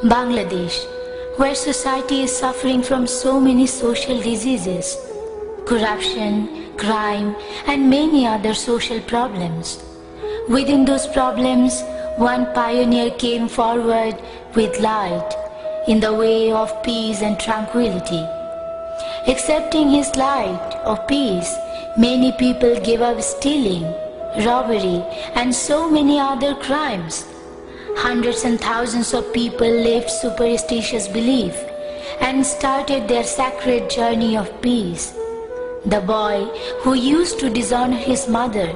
Bangladesh, where society is suffering from so many social diseases, corruption, crime, and many other social problems. Within those problems, one pioneer came forward with light in the way of peace and tranquility. Accepting his light of peace, many people gave up stealing, robbery, and so many other crimes. Hundreds and thousands of people left superstitious belief and started their sacred journey of peace. The boy who used to dishonor his mother,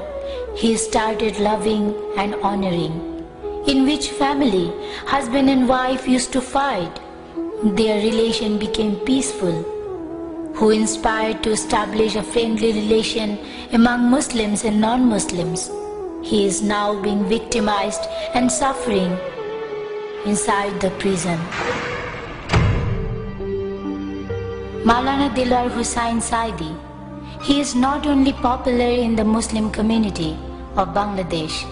he started loving and honoring. In which family husband and wife used to fight, their relation became peaceful. Who inspired to establish a friendly relation among Muslims and non-Muslims. He is now being victimized and suffering inside the prison. Maulana Dilwar Hussain Saidi. He is not only popular in the Muslim community of Bangladesh,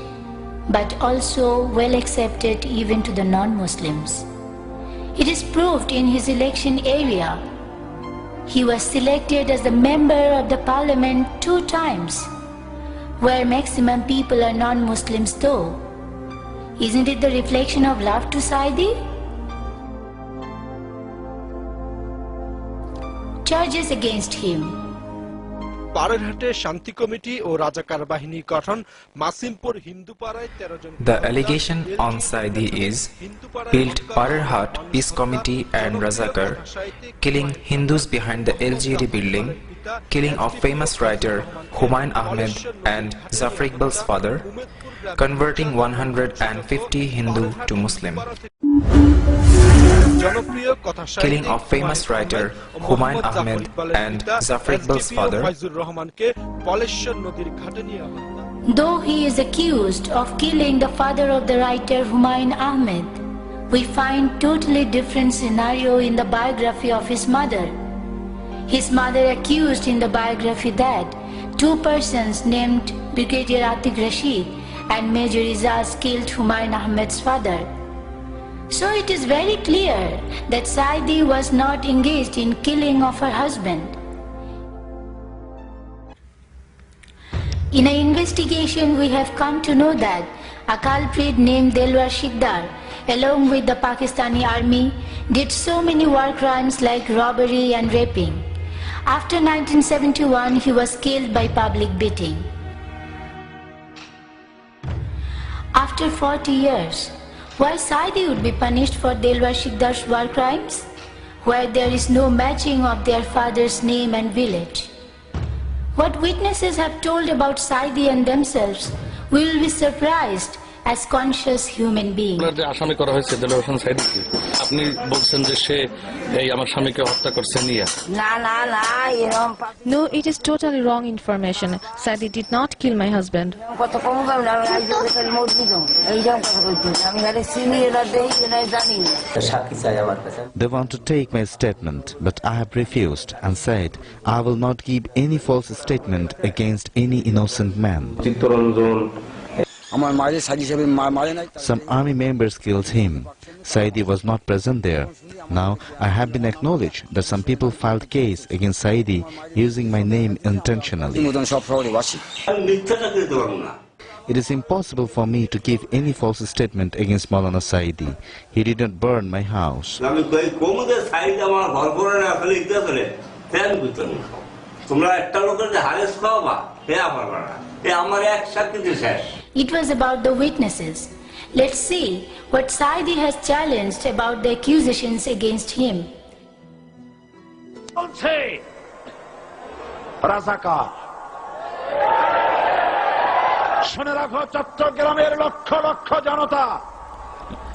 but also well accepted even to the non-Muslims. It is proved in his election area. He was selected as a member of the parliament 2 times, where maximum people are non-Muslims though. Isn't it the reflection of love to Saidi? Charges against him. The allegation on Saidi is built Parerhat Peace Committee and Razakar, killing Hindus behind the LGD building, killing of famous writer Humayun Ahmed and Zafar Iqbal's father, converting 150 Hindu to Muslim. Killing of famous writer Humayun Ahmed and Zafar Iqbal's father. Though he is accused of killing the father of the writer Humayun Ahmed, we find totally different scenario in the biography of his mother. His mother accused in the biography that 2 persons named Brigadier Atiq Rashid and Major Izaz killed Humayun Ahmed's father. So it is very clear that Saidi was not engaged in killing of her husband. In an investigation, we have come to know that a culprit named Delwar Sikdar, along with the Pakistani army, did so many war crimes like robbery and raping. After 1971, he was killed by public beating. After 40 years, why Saidi would be punished for Delwar Sikdar's war crimes, where there is no matching of their father's name and village? What witnesses have told about Saidi and themselves, we will be surprised as conscious human beings. No, it is totally wrong information. Saidi did not kill my husband. They want to take my statement, but I have refused and said I will not give any false statement against any innocent man. Some army members killed him. Saidi was not present there. Now I have been acknowledged that some people filed case against Saidi using my name intentionally. It is impossible for me to give any false statement against Maulana Saidi. He did not burn my house. It was about the witnesses. Let's see what Saidi has challenged about the accusations against him.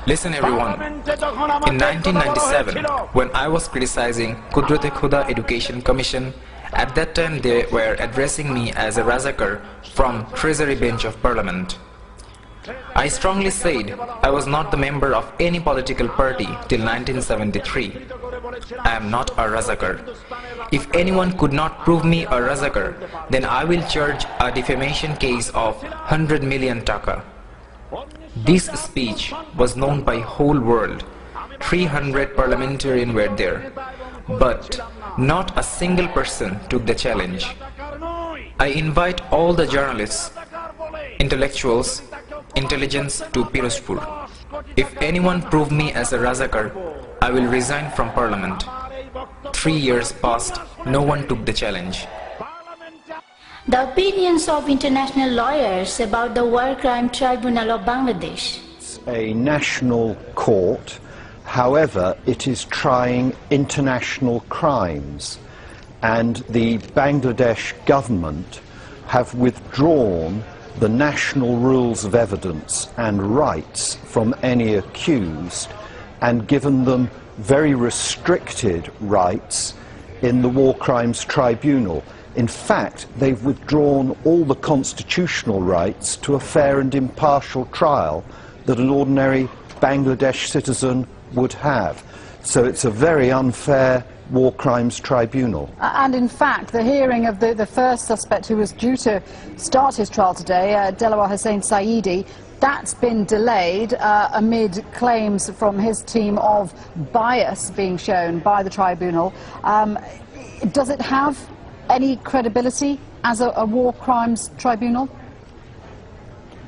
Listen everyone, in 1997, when I was criticizing Qudrat-e-Khuda Education Commission, at that time they were addressing me as a Razakar from Treasury Bench of Parliament. I strongly said I was not the member of any political party till 1973. I am not a Razakar. If anyone could not prove me a Razakar, then I will charge a defamation case of 100 million taka. This speech was known by whole world. 300 parliamentarians were there, but not a single person took the challenge. I invite all the journalists, intellectuals, intelligence to Pirozpur. If anyone prove me as a Razakar, I will resign from parliament. 3 years passed, no one took the challenge. The opinions of international lawyers about the War Crime Tribunal of Bangladesh. It's a national court, however, it is trying international crimes, and the Bangladesh government have withdrawn the national rules of evidence and rights from any accused and given them very restricted rights in the War Crimes Tribunal. In fact, they've withdrawn all the constitutional rights to a fair and impartial trial that an ordinary Bangladesh citizen would have. So it's a very unfair War Crimes Tribunal. And in fact, the hearing of the first suspect who was due to start his trial today, Delawar Hussain Saidi, that's been delayed amid claims from his team of bias being shown by the tribunal. Does it have any credibility as a war crimes tribunal?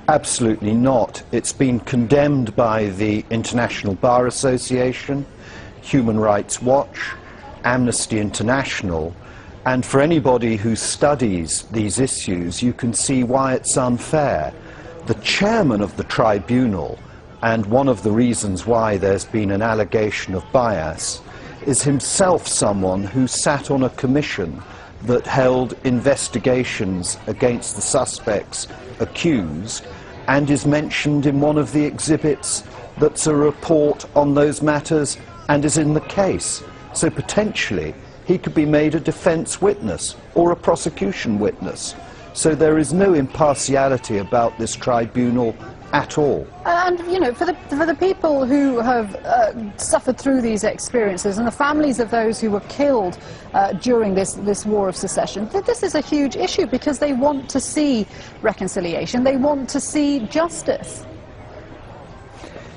Absolutely not. It's been condemned by the International Bar Association, Human Rights Watch, Amnesty International, and for anybody who studies these issues, you can see why it's unfair. The chairman of the tribunal, and one of the reasons why there's been an allegation of bias, is himself someone who sat on a commission that held investigations against the suspects accused and is mentioned in one of the exhibits that's a report on those matters and is in the case. So potentially he could be made a defence witness or a prosecution witness. So there is no impartiality about this tribunal at all. And, you know, for the people who have suffered through these experiences and the families of those who were killed during this war of secession, this is a huge issue because they want to see reconciliation, they want to see justice.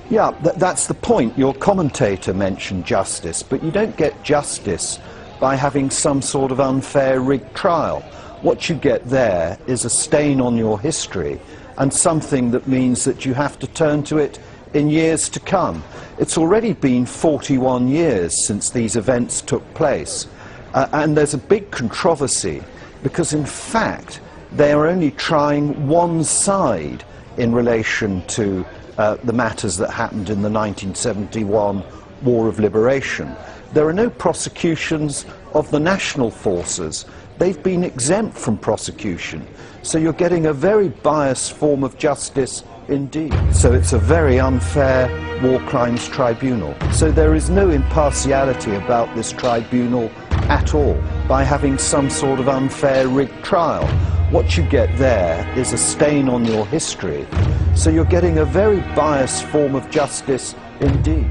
Yeah, that's the point. Your commentator mentioned justice, but you don't get justice by having some sort of unfair rigged trial. What you get there is a stain on your history and something that means that you have to turn to it in years to come. It's already been 41 years since these events took place, and there's a big controversy because in fact they are only trying one side in relation to the matters that happened in the 1971 War of Liberation. There are no prosecutions of the national forces. They've been exempt from prosecution. So you're getting a very biased form of justice indeed. So it's a very unfair war crimes tribunal. So there is no impartiality about this tribunal at all by having some sort of unfair rigged trial. What you get there is a stain on your history. So you're getting a very biased form of justice indeed.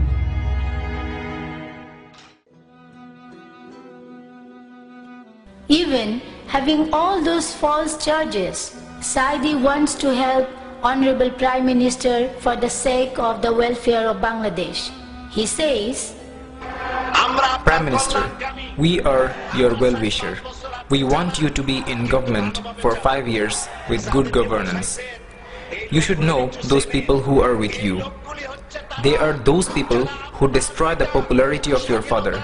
Even having all those false charges, Saidi wants to help Honorable Prime Minister for the sake of the welfare of Bangladesh. He says, Prime Minister, we are your well-wisher. We want you to be in government for 5 years with good governance. You should know those people who are with you. They are those people who destroy the popularity of your father,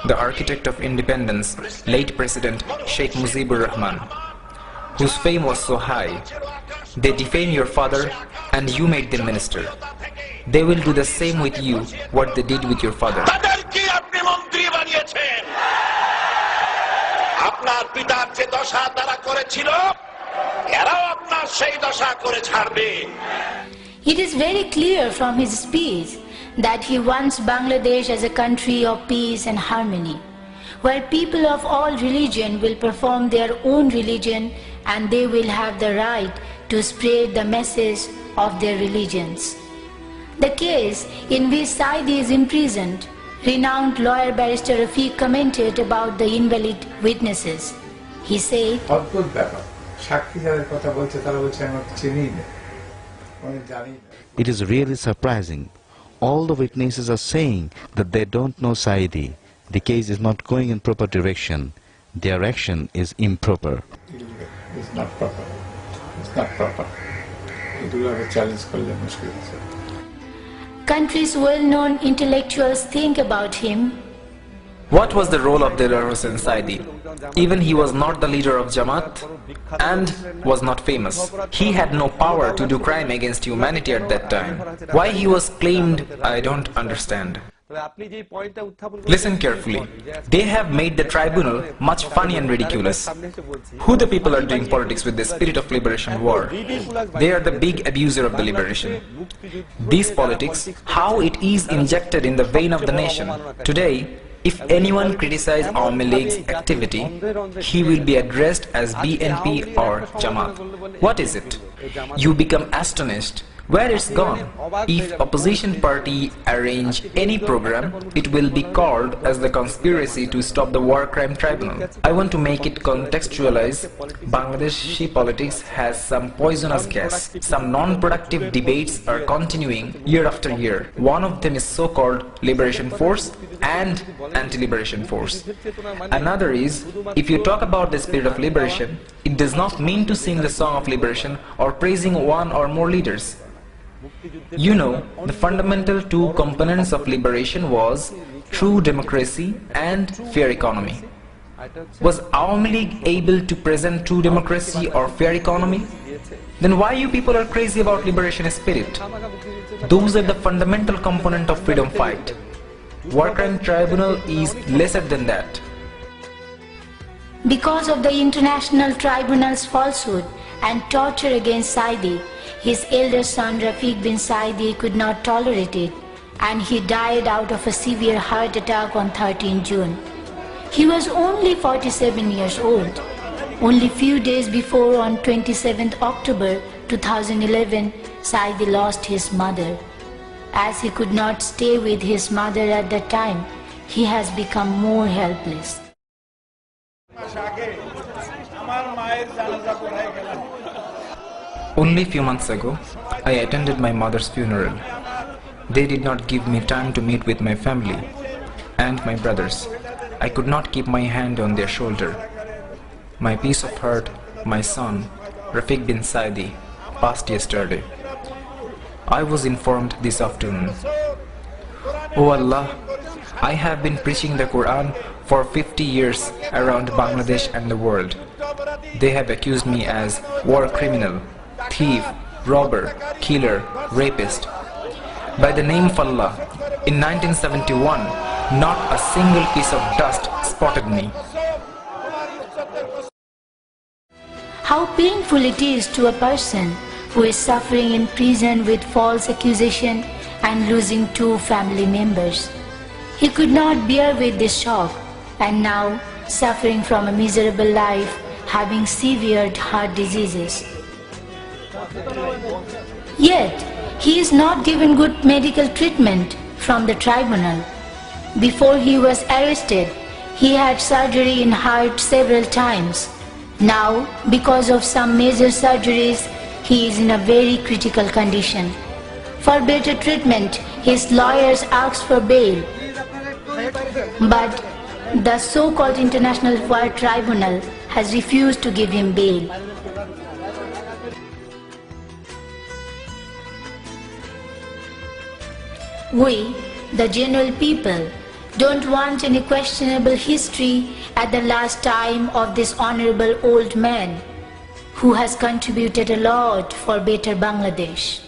the architect of independence, late President Sheikh Mujibur Rahman, whose fame was so high. They defame your father and you made them minister. They will do the same with you what they did with your father. it is very clear from his speech that he wants Bangladesh as a country of peace and harmony, where people of all religion will perform their own religion and they will have the right to spread the message of their religions. The case in which Saidi is imprisoned, renowned lawyer barrister Rafiq commented about the invalid witnesses. He said, It is really surprising. all the witnesses are saying that they don't know Saidi. The case is not going in proper direction. Their action is improper. It's not proper. It's not proper. It will have a challenge for the Muslims. Country's well-known intellectuals think about him. What was the role of Delaware Hossain Saidi? Even he was not the leader of Jamaat and was not famous. He had no power to do crime against humanity at that time. Why he was claimed, I don't understand. Listen carefully. They have made the tribunal much funny and ridiculous. Who the people are doing politics with the spirit of liberation war? They are the big abuser of the liberation. These politics, how it is injected in the vein of the nation. Today, if anyone criticizes Awami League's activity, he will be addressed as BNP or Jamaat. What is it? You become astonished. Where it's gone? If opposition party arrange any program, it will be called as the conspiracy to stop the war crime tribunal. I want to make it contextualize. Bangladeshi politics has some poisonous gas. Some non-productive debates are continuing year after year. One of them is so-called liberation force and anti-liberation force. Another is, if you talk about the spirit of liberation, it does not mean to sing the song of liberation or praising one or more leaders. You know, the fundamental two components of liberation was true democracy and fair economy. Was Awami League able to present true democracy or fair economy? Then why you people are crazy about liberation spirit? Those are the fundamental component of freedom fight. War crime tribunal is lesser than that. Because of the international tribunal's falsehood and torture against Saidi, his elder son Rafiq bin Saidi could not tolerate it, and he died out of a severe heart attack on 13 June. He was only 47 years old. Only few days before, on 27th October 2011, Saidi lost his mother. As he could not stay with his mother at that time, he has become more helpless. Only few months ago, I attended my mother's funeral. They did not give me time to meet with my family and my brothers. I could not keep my hand on their shoulder. My piece of heart, my son, Rafiq bin Saidi, passed yesterday. I was informed this afternoon. Oh Allah, I have been preaching the Quran for 50 years around Bangladesh and the world. They have accused me as war criminal, thief, robber, killer, rapist. By the name of Allah, in 1971, not a single piece of dust spotted me. How painful it is to a person who is suffering in prison with false accusation and losing 2 family members. He could not bear with this shock, and now suffering from a miserable life, having severe heart diseases. Yet, he is not given good medical treatment from the tribunal. Before he was arrested, he had surgery in heart several times. Now, because of some major surgeries, he is in a very critical condition. For better treatment, his lawyers asked for bail. But the so-called International War Tribunal has refused to give him bail. We, the general people, don't want any questionable history at the last time of this honorable old man who has contributed a lot for better Bangladesh.